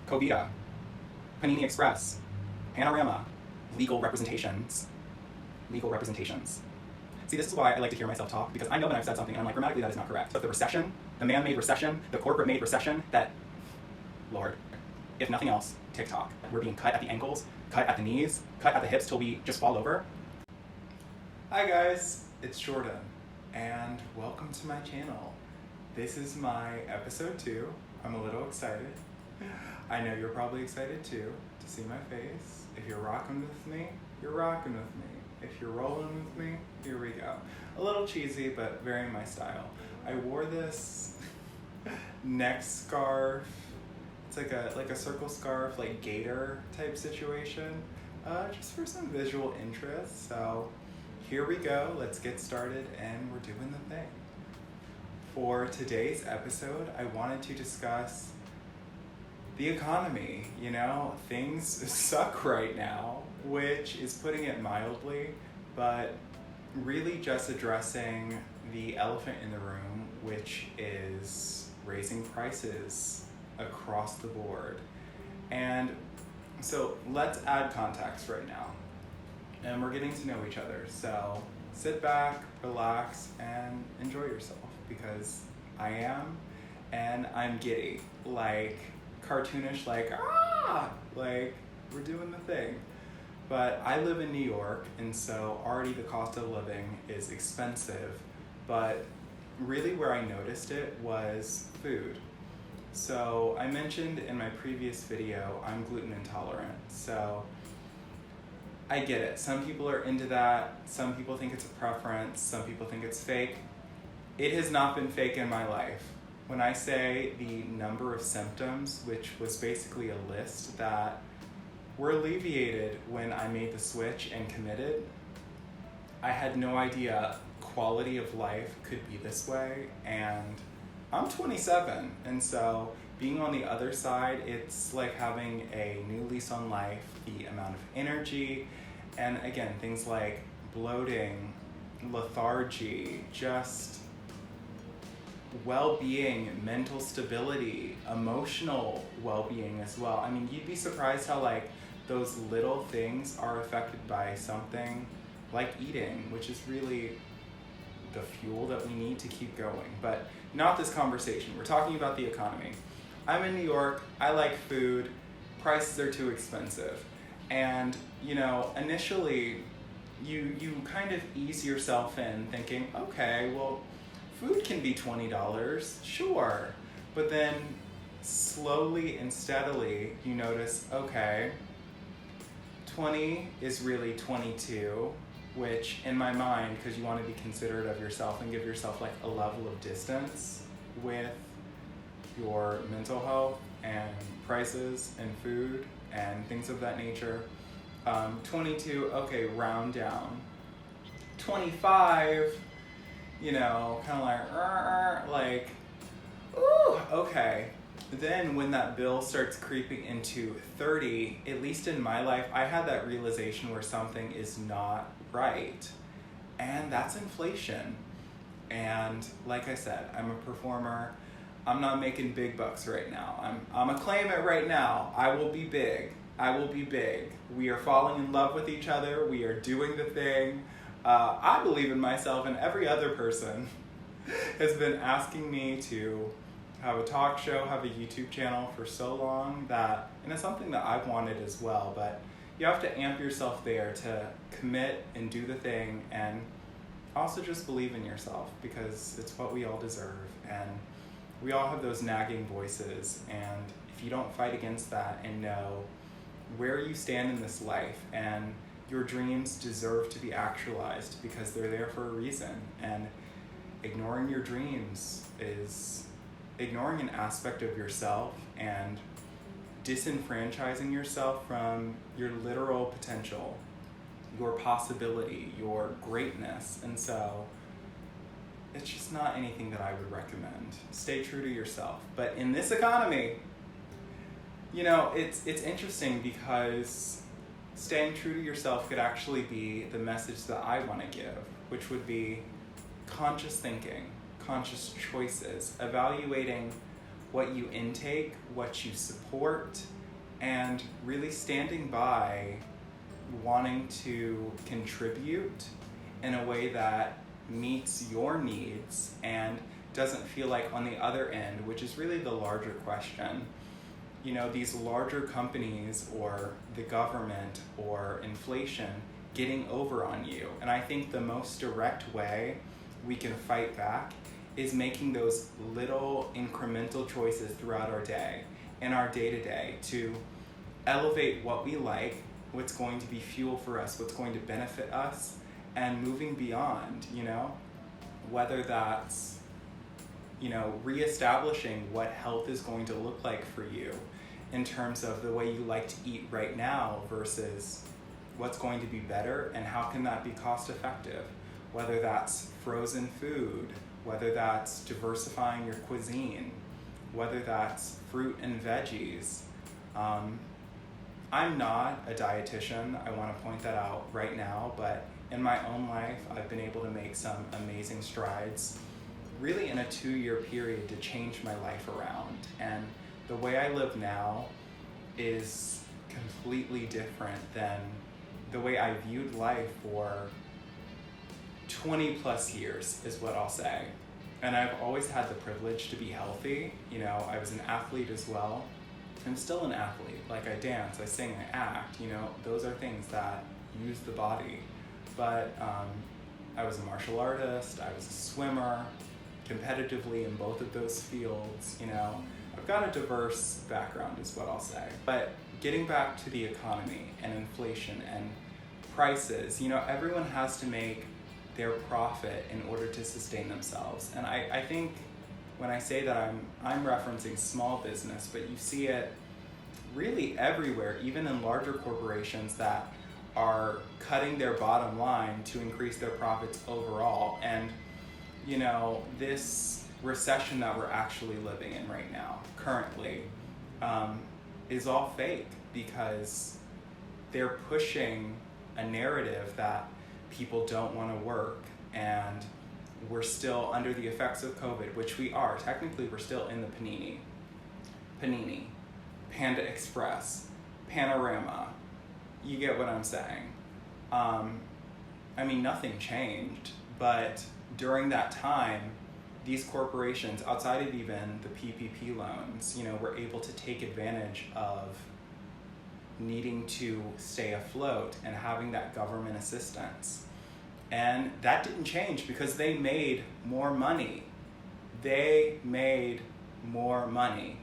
Covita, Panini Express, Panorama, legal representations. Legal representations. See, this is why I like to hear myself talk, because I know that I've said something and I'm like, grammatically that is not correct. But the recession, the man-made recession, the corporate-made recession, that, Lord, if nothing else, TikTok. We're being cut at the ankles, cut at the knees, cut at the hips till we just fall over. Hi guys, it's Jrdn, and welcome to my channel. This is my episode 2. I'm a little excited. I know you're probably excited too, to see my face. If you're rocking with me, you're rocking with me. If you're rolling with me, here we go. A little cheesy, but very my style. I wore this neck scarf. It's like a circle scarf, like gator type situation, just for some visual interest. So here we go, let's get started, and we're doing the thing. For today's episode, I wanted to discuss the economy. You know, things suck right now, which is putting it mildly, but really just addressing the elephant in the room, which is raising prices across the board. And so let's add context right now. And we're getting to know each other. So sit back, relax, and enjoy yourself, because I am, and I'm giddy, like cartoonish, like we're doing the thing. But I live in New York, and so already the cost of living is expensive, but really where I noticed it was food. So I mentioned in my previous video, I'm gluten intolerant, so I get it. Some people are into that, some people think it's a preference, some people think it's fake. It has not been fake in my life. When I say the number of symptoms, which was basically a list that were alleviated when I made the switch and committed, I had no idea quality of life could be this way, and I'm 27, and so being on the other side, it's like having a new lease on life, the amount of energy, and again, things like bloating, lethargy, just well-being, mental stability, emotional well-being as well. I mean, you'd be surprised how like those little things are affected by something like eating, which is really the fuel that we need to keep going. But not this conversation. We're talking about the economy. I'm in New York. I like food. Prices are too expensive. And, you know, initially you kind of ease yourself in thinking, okay, well, food can be $20, sure. But then slowly and steadily you notice, okay, 20 is really 22, which in my mind, because you want to be considerate of yourself and give yourself like a level of distance with your mental health and prices and food and things of that nature. 22, okay, round down. 25, you know, kind of like, ooh, okay. Then when that bill starts creeping into 30, at least in my life, I had that realization where something is not right. And that's inflation. And like I said, I'm a performer. I'm not making big bucks right now. I'm gonna claim it right now. I will be big. I will be big. We are falling in love with each other. We are doing the thing. I believe in myself, and every other person has been asking me to have a talk show, have a YouTube channel for so long that, and it's something that I've wanted as well, but you have to amp yourself there to commit and do the thing, and also just believe in yourself, because it's what we all deserve, and we all have those nagging voices, and if you don't fight against that and know where you stand in this life, and your dreams deserve to be actualized because they're there for a reason, and ignoring your dreams is ignoring an aspect of yourself and disenfranchising yourself from your literal potential, your possibility, your greatness. And so it's just not anything that I would recommend. Stay true to yourself. But in this economy, you know, it's interesting, because staying true to yourself could actually be the message that I want to give, which would be conscious thinking, conscious choices, evaluating what you intake, what you support, and really standing by wanting to contribute in a way that meets your needs and doesn't feel like on the other end, which is really the larger question. You know, these larger companies or the government or inflation getting over on you. And I think the most direct way we can fight back is making those little incremental choices throughout our day and our day-to-day to elevate what we like, what's going to be fuel for us, what's going to benefit us, and moving beyond, you know, whether that's, you know, reestablishing what health is going to look like for you in terms of the way you like to eat right now versus what's going to be better and how can that be cost effective, whether that's frozen food, whether that's diversifying your cuisine, whether that's fruit and veggies. I'm not a dietitian, I want to point that out right now, but in my own life, I've been able to make some amazing strides, really in a 2-year period, to change my life around. And the way I live now is completely different than the way I viewed life for 20 plus years, is what I'll say. And I've always had the privilege to be healthy. You know, I was an athlete as well. I'm still an athlete. Like, I dance, I sing, I act, you know, those are things that use the body. But I was a martial artist, I was a swimmer, competitively in both of those fields, you know. I've got a diverse background is what I'll say. But getting back to the economy and inflation and prices, you know, everyone has to make their profit in order to sustain themselves. And I think when I say that, I'm referencing small business, but you see it really everywhere, even in larger corporations that are cutting their bottom line to increase their profits overall. And, you know, this recession that we're actually living in right now, currently, is all fake because they're pushing a narrative that people don't want to work, and we're still under the effects of COVID, which we are. Technically, we're still in the Panini, Panda Express, Panorama. You get what I'm saying. I mean, nothing changed, but during that time, these corporations, outside of even the PPP loans, you know, were able to take advantage of needing to stay afloat and having that government assistance. And that didn't change because they made more money. They made more money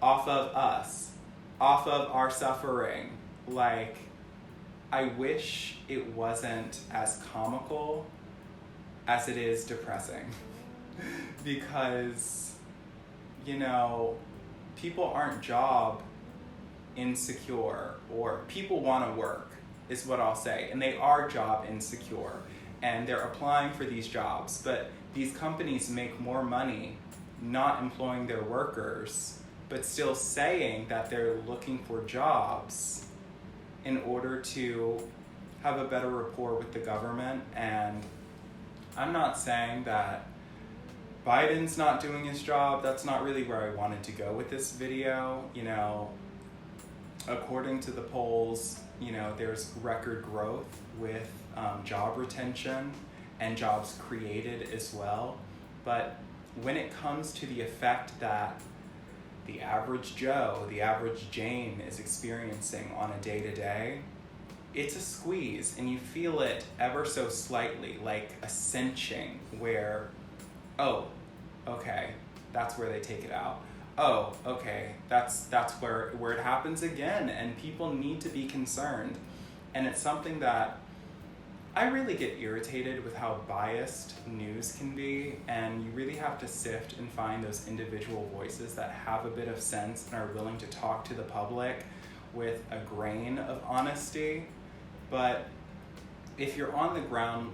off of us, off of our suffering. Like, I wish it wasn't as comical as it is depressing. Because, you know, people aren't job insecure, or people want to work, is what I'll say, and they are job insecure, and they're applying for these jobs, but these companies make more money not employing their workers, but still saying that they're looking for jobs in order to have a better rapport with the government. And I'm not saying that Biden's not doing his job. That's not really where I wanted to go with this video. You know, according to the polls, you know, there's record growth with job retention and jobs created as well. But when it comes to the effect that the average Joe, the average Jane is experiencing on a day-to-day, it's a squeeze, and you feel it ever so slightly, like a cinching where, oh, okay, that's where they take it out. Oh, okay, that's where it happens again, and people need to be concerned. And it's something that I really get irritated with, how biased news can be, and you really have to sift and find those individual voices that have a bit of sense and are willing to talk to the public with a grain of honesty. But if you're on the ground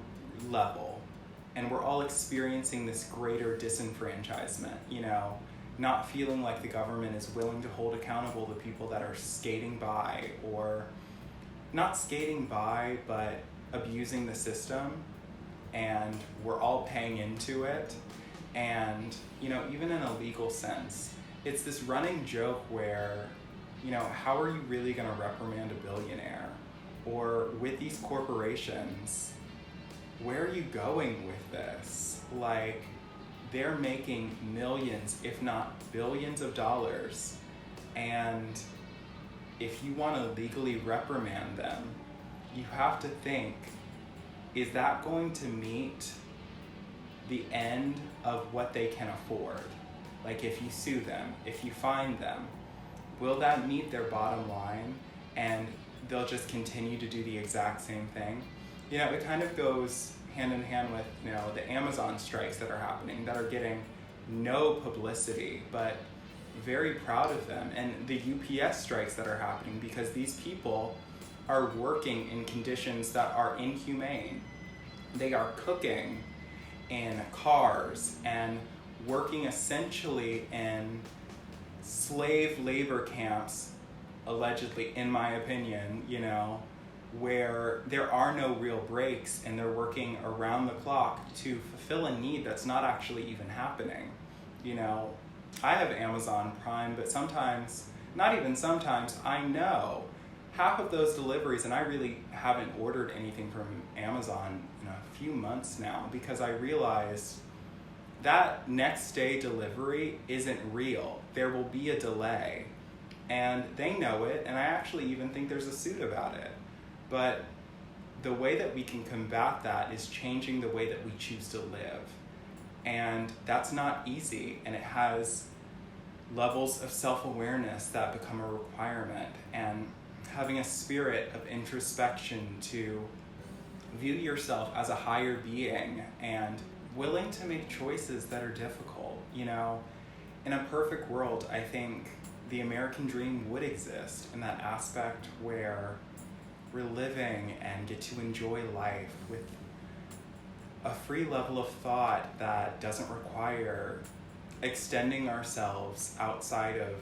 level and we're all experiencing this greater disenfranchisement, you know, not feeling like the government is willing to hold accountable the people that are skating by, or not skating by, but abusing the system, and we're all paying into it. And, you know, even in a legal sense, it's this running joke where, you know, how are you really going to reprimand a billionaire? Or with these corporations, where are you going with this? Like, they're making millions, if not billions of dollars. And if you want to legally reprimand them, you have to think, is that going to meet the end of what they can afford? Like, if you sue them, if you fine them, will that meet their bottom line and they'll just continue to do the exact same thing? You know, it kind of goes hand in hand with, you know, the Amazon strikes that are happening, that are getting no publicity, but very proud of them. And the UPS strikes that are happening because these people are working in conditions that are inhumane. They are cooking in cars and working essentially in slave labor camps, allegedly, in my opinion, you know, where there are no real breaks and they're working around the clock to fulfill a need that's not actually even happening. You know, I have Amazon Prime, but sometimes, not even sometimes, I know half of those deliveries, and I really haven't ordered anything from Amazon in a few months now because I realized that next day delivery isn't real. There will be a delay, and they know it, and I actually even think there's a suit about it. But the way that we can combat that is changing the way that we choose to live. And that's not easy, and it has levels of self-awareness that become a requirement, and having a spirit of introspection to view yourself as a higher being and willing to make choices that are difficult. You know, in a perfect world, I think the American dream would exist in that aspect where we're living and get to enjoy life with a free level of thought that doesn't require extending ourselves outside of,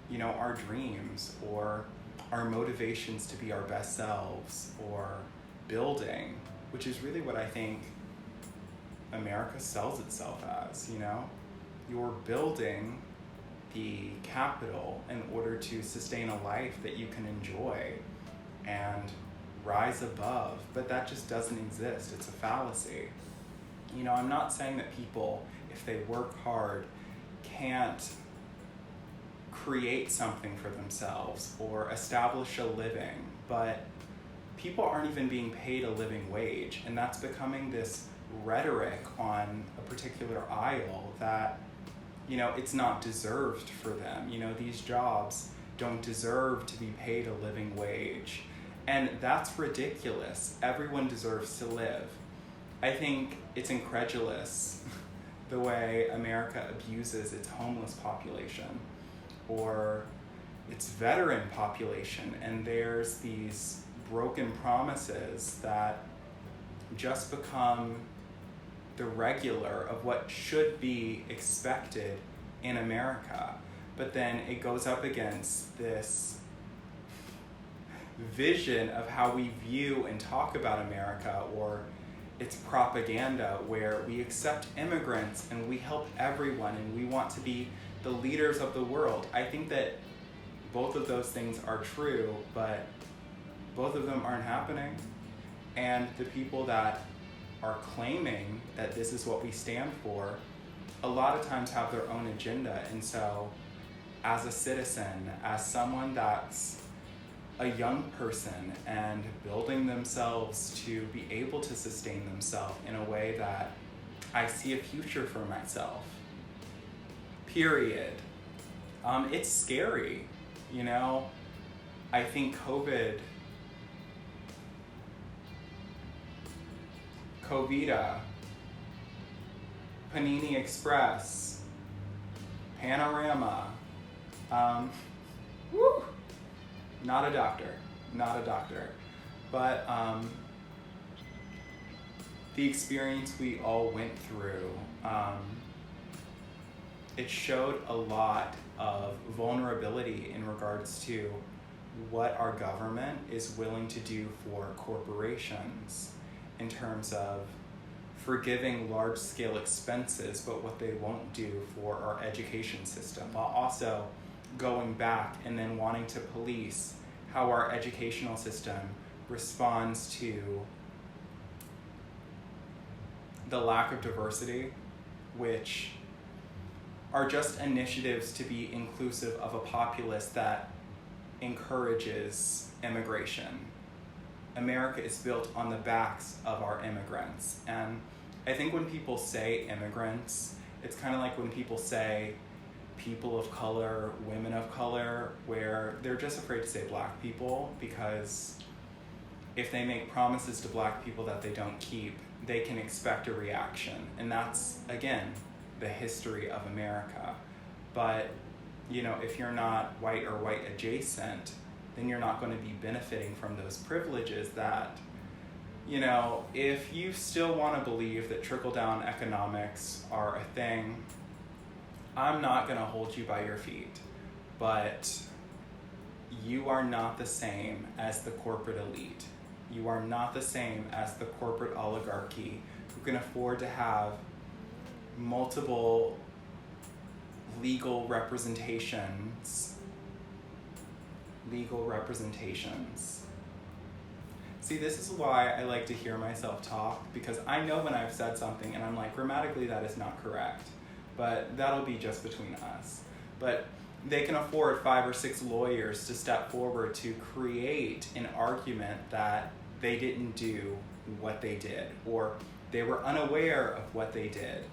you know, our dreams or our motivations to be our best selves, or building, which is really what I think America sells itself as. You know, you're building the capital in order to sustain a life that you can enjoy and rise above, but that just doesn't exist. It's a fallacy. You know, I'm not saying that people, if they work hard, can't create something for themselves or establish a living, but people aren't even being paid a living wage, and that's becoming this rhetoric on a particular aisle that, you know, it's not deserved for them. You know, these jobs don't deserve to be paid a living wage, and that's ridiculous. Everyone deserves to live. I think it's incredulous the way America abuses its homeless population or its veteran population, and there's these broken promises that just become the regular of what should be expected in America. But then it goes up against this vision of how we view and talk about America, or its propaganda, where we accept immigrants and we help everyone and we want to be the leaders of the world. I think that both of those things are true, but both of them aren't happening. And the people that are claiming that this is what we stand for, a lot of times have their own agenda. And so as a citizen, as someone that's a young person and building themselves to be able to sustain themselves in a way that I see a future for myself, period. It's scary, you know. I think Covida, Panini Express, Panorama, woo! Not a doctor, but the experience we all went through, it showed a lot of vulnerability in regards to what our government is willing to do for corporations in terms of forgiving large-scale expenses, but what they won't do for our education system, while also going back and then wanting to police how our educational system responds to the lack of diversity, which are just initiatives to be inclusive of a populace that encourages immigration. America is built on the backs of our immigrants. And I think when people say immigrants, it's kind of like when people say people of color, women of color, where they're just afraid to say black people, because if they make promises to black people that they don't keep, they can expect a reaction. And that's, again, the history of America. But, you know, if you're not white or white adjacent, then you're not going to be benefiting from those privileges that, you know, if you still want to believe that trickle-down economics are a thing, I'm not going to hold you by your feet. But you are not the same as the corporate elite. You are not the same as the corporate oligarchy who can afford to have multiple legal representations. See, this is why I like to hear myself talk, because I know when I've said something and I'm like, grammatically that is not correct, but that'll be just between us. But they can afford 5 or 6 lawyers to step forward to create an argument that they didn't do what they did, or they were unaware of what they did.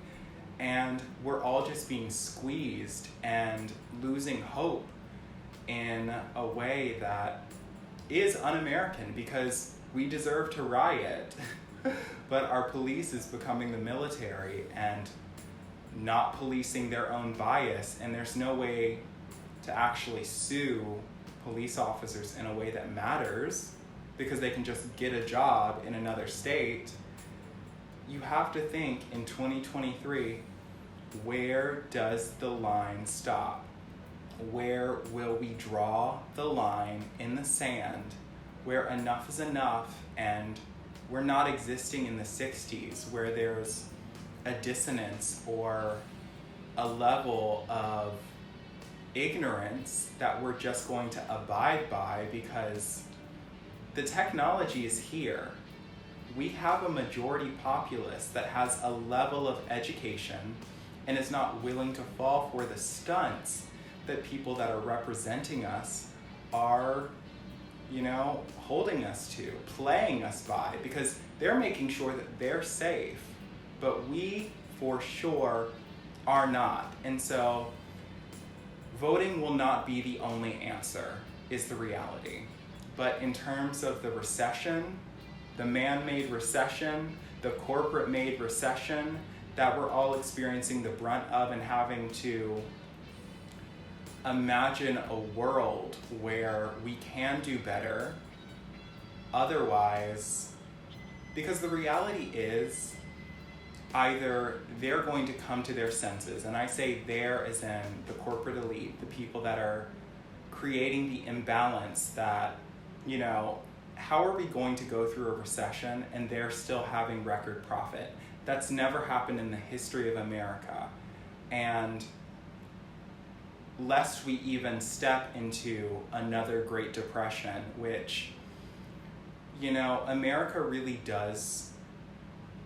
And we're all just being squeezed and losing hope in a way that is un-American, because we deserve to riot, but our police is becoming the military and not policing their own bias, and there's no way to actually sue police officers in a way that matters because they can just get a job in another state. You have to think in 2023, where does the line stop? Where will we draw the line in the sand where enough is enough, and we're not existing in the 60s where there's a dissonance or a level of ignorance that we're just going to abide by because the technology is here. We have a majority populace that has a level of education and is not willing to fall for the stunts that people that are representing us are, you know, holding us to, playing us by, because they're making sure that they're safe, but we for sure are not. And so voting will not be the only answer, is the reality. But in terms of the recession, the man-made recession, the corporate-made recession that we're all experiencing the brunt of, and having to imagine a world where we can do better otherwise, because the reality is either they're going to come to their senses, and I say there as in the corporate elite, the people that are creating the imbalance that, you know, how are we going to go through a recession and they're still having record profit? That's never happened in the history of America. And lest we even step into another Great Depression, which, you know, America really does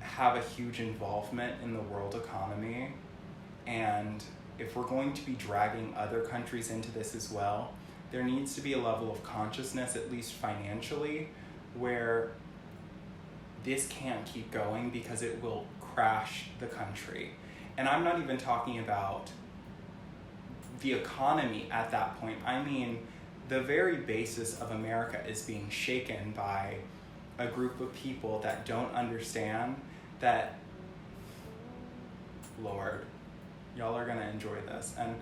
have a huge involvement in the world economy. And if we're going to be dragging other countries into this as well, there needs to be a level of consciousness, at least financially, where this can't keep going because it will crash the country. And I'm not even talking about the economy at that point. I mean, the very basis of America is being shaken by a group of people that don't understand that, Lord, y'all are gonna enjoy this. And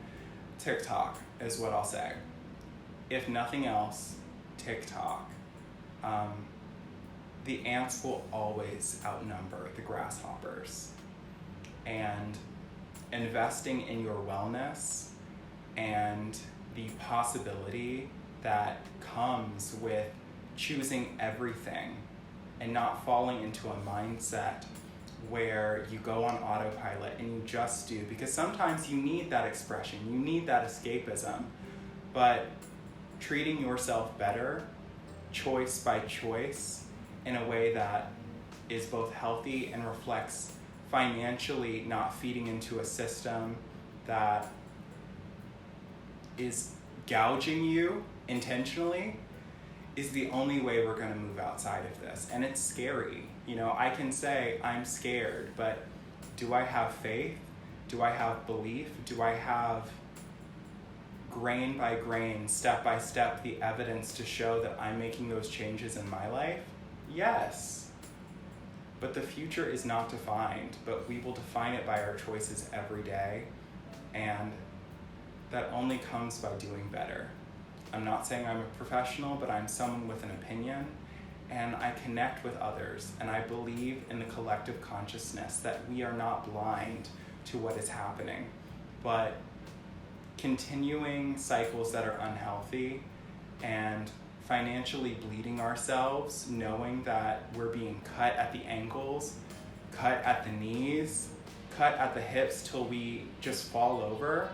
TikTok is what I'll say. If nothing else, TikTok. The ants will always outnumber the grasshoppers. And investing in your wellness and the possibility that comes with choosing everything and not falling into a mindset where you go on autopilot and you just do, because sometimes you need that expression, you need that escapism, but treating yourself better, choice by choice, in a way that is both healthy and reflects financially not feeding into a system that is gouging you intentionally, is the only way we're going to move outside of this. And it's scary. You know, I can say I'm scared, but do I have faith? Do I have belief? Do I have grain by grain, step by step, the evidence to show that I'm making those changes in my life? Yes. But the future is not defined, but we will define it by our choices every day. And that only comes by doing better. I'm not saying I'm a professional, but I'm someone with an opinion, and I connect with others, and I believe in the collective consciousness that we are not blind to what is happening, but continuing cycles that are unhealthy and financially bleeding ourselves, knowing that we're being cut at the ankles, cut at the knees, cut at the hips till we just fall over,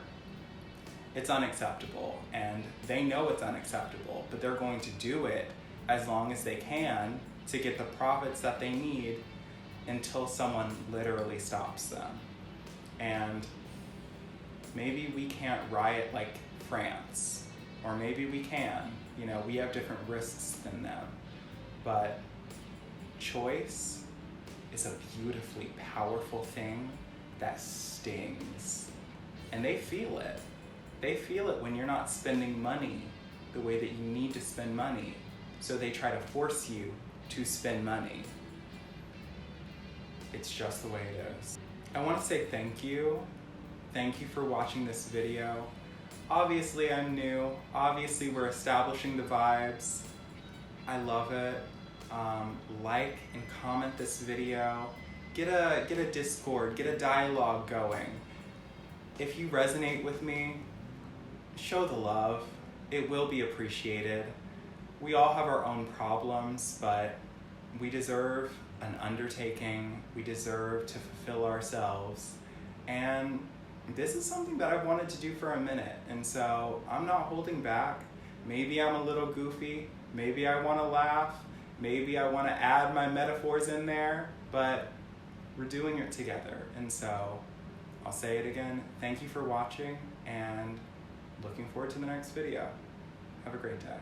it's unacceptable. And they know it's unacceptable, but they're going to do it as long as they can to get the profits that they need until someone literally stops them. And maybe we can't riot like France, or maybe we can. You know, we have different risks than them. But choice is a beautifully powerful thing that stings. And they feel it. They feel it when you're not spending money the way that you need to spend money. So they try to force you to spend money. It's just the way it is. I want to say thank you. Thank you for watching this video. Obviously I'm new. Obviously we're establishing the vibes. I love it. Like and comment this video. Get a Discord, get a dialogue going. If you resonate with me, show the love. It will be appreciated. We all have our own problems, but we deserve an undertaking. We deserve to fulfill ourselves. And this is something that I've wanted to do for a minute. And so I'm not holding back. Maybe I'm a little goofy. Maybe I want to laugh. Maybe I want to add my metaphors in there, but we're doing it together. And so I'll say it again. Thank you for watching, and looking forward to the next video. Have a great day.